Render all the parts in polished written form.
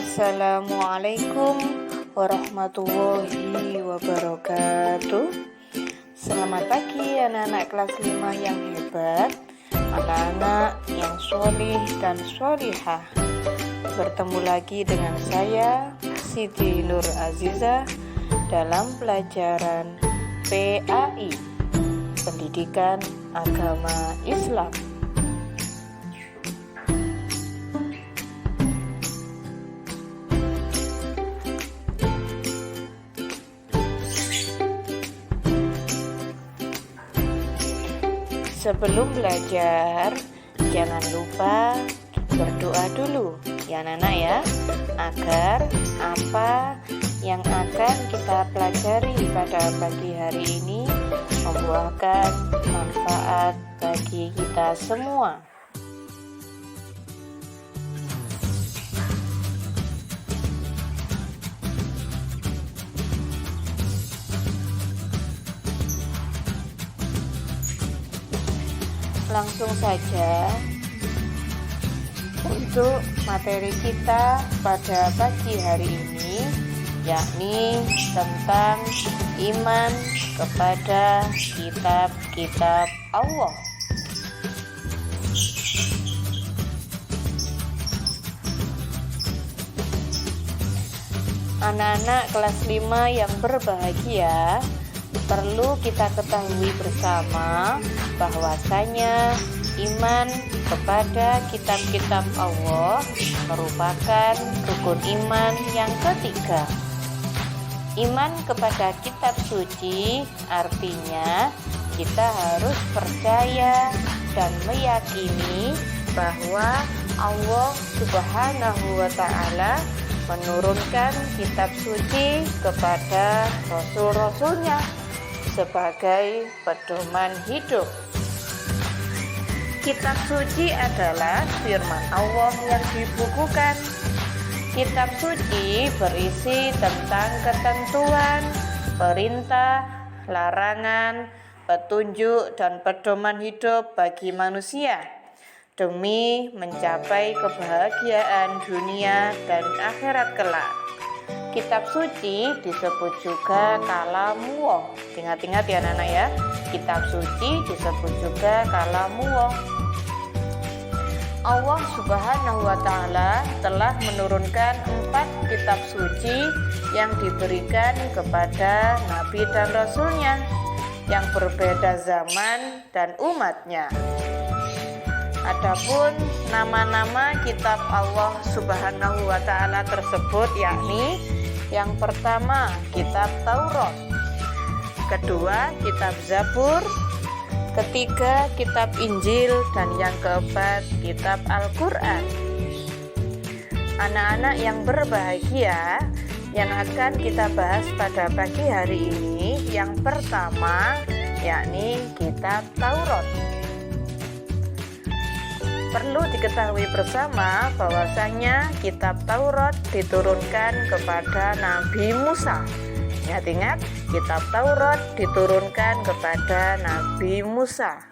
Assalamualaikum warahmatullahi wabarakatuh. Selamat pagi anak-anak kelas 5 yang hebat, anak-anak yang sholih dan sholihah. Bertemu lagi dengan saya Siti Nur Azizah dalam pelajaran PAI, Pendidikan Agama Islam. Sebelum belajar, jangan lupa berdoa dulu ya anak-anak ya, agar apa yang akan kita pelajari pada pagi hari ini membuahkan manfaat bagi kita semua. Langsung saja untuk materi kita pada pagi hari ini, yakni tentang iman kepada kitab-kitab Allah. Anak-anak kelas 5 yang berbahagia, perlu kita ketahui bersama bahwasanya iman kepada kitab-kitab Allah merupakan rukun iman yang ketiga. Iman kepada kitab suci artinya kita harus percaya dan meyakini bahwa Allah Subhanahu wa Ta'ala menurunkan kitab suci kepada rasul-rasulnya sebagai pedoman hidup. Kitab suci adalah firman Allah yang dibukukan. Kitab suci berisi tentang ketentuan, perintah, larangan, petunjuk, dan pedoman hidup bagi manusia demi mencapai kebahagiaan dunia dan akhirat kelak. Kitab suci disebut juga kalamullah. Ingat-ingat ya anak-anak ya, kitab suci disebut juga kalamullah. Allah Subhanahu wa Ta'ala telah menurunkan 4 kitab suci yang diberikan kepada Nabi dan Rasulnya yang berbeda zaman dan umatnya. Adapun nama-nama kitab Allah Subhanahu wa Ta'ala tersebut yakni yang pertama kitab Taurat, kedua kitab Zabur, ketiga kitab Injil, dan yang keempat kitab Al-Quran. Anak-anak yang berbahagia, yang akan kita bahas pada pagi hari ini yang pertama yakni kitab Taurat. Perlu diketahui bersama bahwasanya kitab Taurat diturunkan kepada Nabi Musa. Ingat-ingat, kitab Taurat diturunkan kepada Nabi Musa.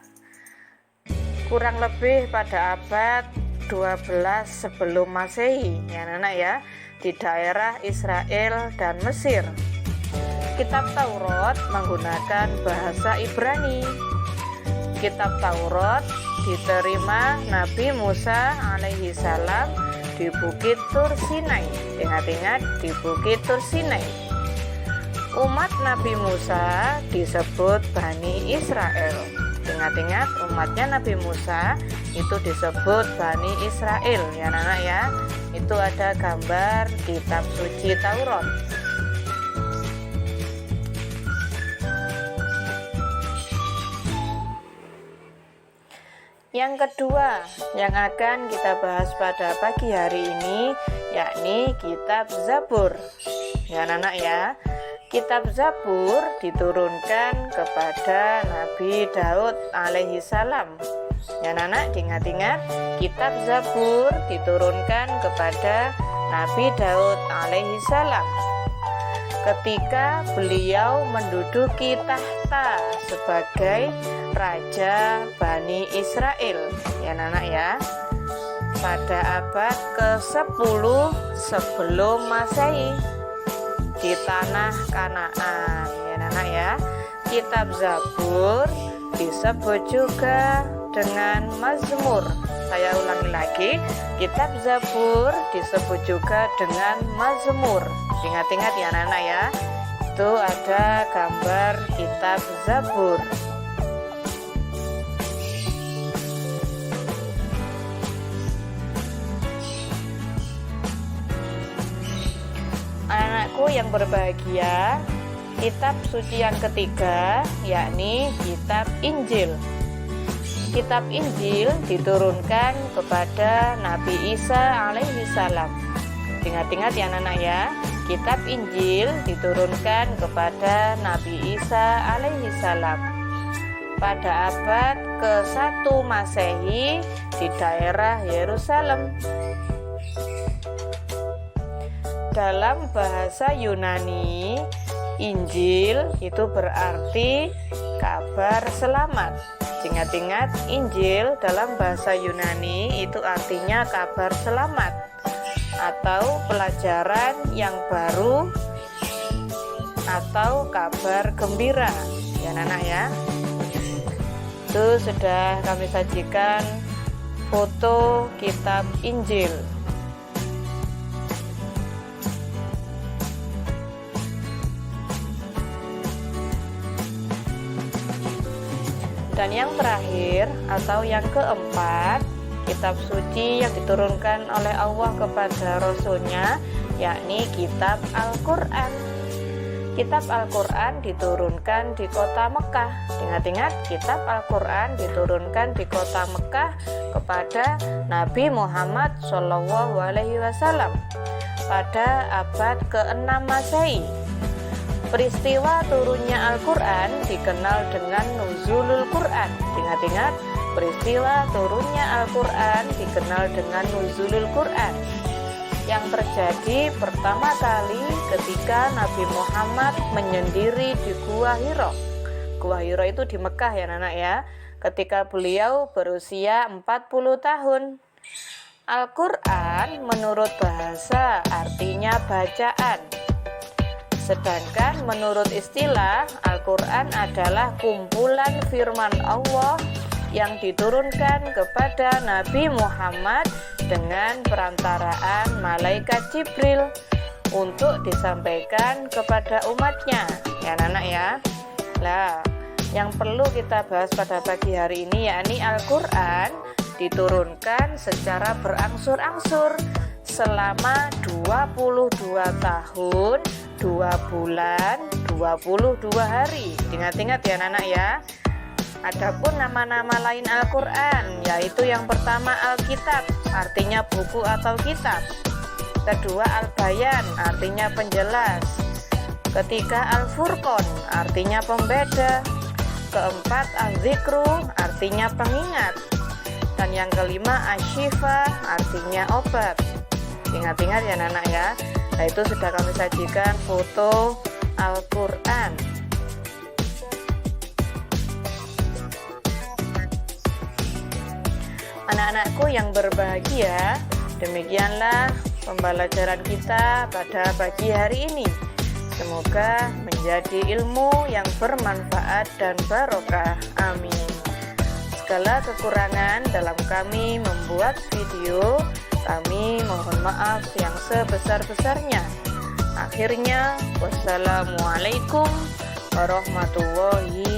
Kurang lebih pada abad 12 sebelum Masehi, ya anak-anak ya, di daerah Israel dan Mesir. Kitab Taurat menggunakan bahasa Ibrani. Kitab Taurat diterima Nabi Musa alaihi salam di Bukit Tur Sinai. Ingat-ingat, di Bukit Tur Sinai. Umat Nabi Musa disebut Bani Israel. Ingat-ingat, umatnya Nabi Musa itu disebut Bani Israel ya anak-anak ya. Itu ada gambar kitab suci Taurat. Yang kedua yang akan kita bahas pada pagi hari ini yakni kitab Zabur. Ya anak-anak ya, kitab Zabur diturunkan kepada Nabi Daud alaihi salam. Ya anak-anak, diingat-ingat, kitab Zabur diturunkan kepada Nabi Daud alaihi salam ketika beliau menduduki tahta sebagai Raja Bani Israel. Ya anak-anak ya, pada abad ke-10 sebelum Masehi di tanah Kanaan. Ya anak ya, kitab Zabur disebut juga dengan Mazmur. Saya ulangi lagi, kitab Zabur disebut juga dengan Mazmur. Ingat-ingat ya anak-anak ya, itu ada gambar kitab Zabur. Anak-anakku yang berbahagia, kitab suci yang ketiga yakni kitab Injil. Kitab Injil diturunkan kepada Nabi Isa alaihi salam. Ingat-ingat ya anak-anak ya, kitab Injil diturunkan kepada Nabi Isa alaihi salam pada abad ke-1 Masehi di daerah Yerusalem. Dalam bahasa Yunani, Injil itu berarti kabar selamat. Ingat-ingat, Injil dalam bahasa Yunani itu artinya kabar selamat atau pelajaran yang baru atau kabar gembira. Ya anak-anak ya, itu sudah kami sajikan foto kitab Injil. Dan yang terakhir atau yang keempat, kitab suci yang diturunkan oleh Allah kepada Rasulnya, yakni kitab Al-Quran. Kitab Al-Quran diturunkan di kota Mekah. Ingat-ingat, kitab Al-Quran diturunkan di kota Mekah kepada Nabi Muhammad SAW pada abad ke-6 Masehi. Peristiwa turunnya Al-Quran dikenal dengan Nuzulul Quran. Ingat-ingat, peristiwa turunnya Al-Quran dikenal dengan Nuzulul Quran, yang terjadi pertama kali ketika Nabi Muhammad menyendiri di Gua Hiro. Gua Hiro itu di Mekah ya anak-anak ya, ketika beliau berusia 40 tahun. Al-Quran menurut bahasa artinya bacaan. Sedangkan menurut istilah, Al-Quran adalah kumpulan firman Allah yang diturunkan kepada Nabi Muhammad dengan perantaraan malaikat Jibril untuk disampaikan kepada umatnya. Ya anak-anak ya. Nah, yang perlu kita bahas pada pagi hari ini yakni Al-Quran diturunkan secara berangsur-angsur selama 22 tahun, 2 bulan, 22 hari. Ingat-ingat ya anak-anak ya. Adapun nama-nama lain Al-Quran, yaitu yang pertama Alkitab, artinya buku atau kitab. Kedua Al-Bayan, artinya penjelas. Ketiga Al-Furqan, artinya pembeda. Keempat Al-Zikru, artinya pengingat. Dan yang kelima Asy-Syifa, artinya obat. Ingat-ingat ya anak-anak ya. Nah, itu sudah kami sajikan foto Al-Quran. Anak-anakku yang berbahagia, demikianlah pembelajaran kita pada pagi hari ini. Semoga menjadi ilmu yang bermanfaat dan barokah. Amin. Segala kekurangan dalam kami membuat video, kami mohon maaf yang sebesar-besarnya. Akhirnya, wassalamualaikum warahmatullahi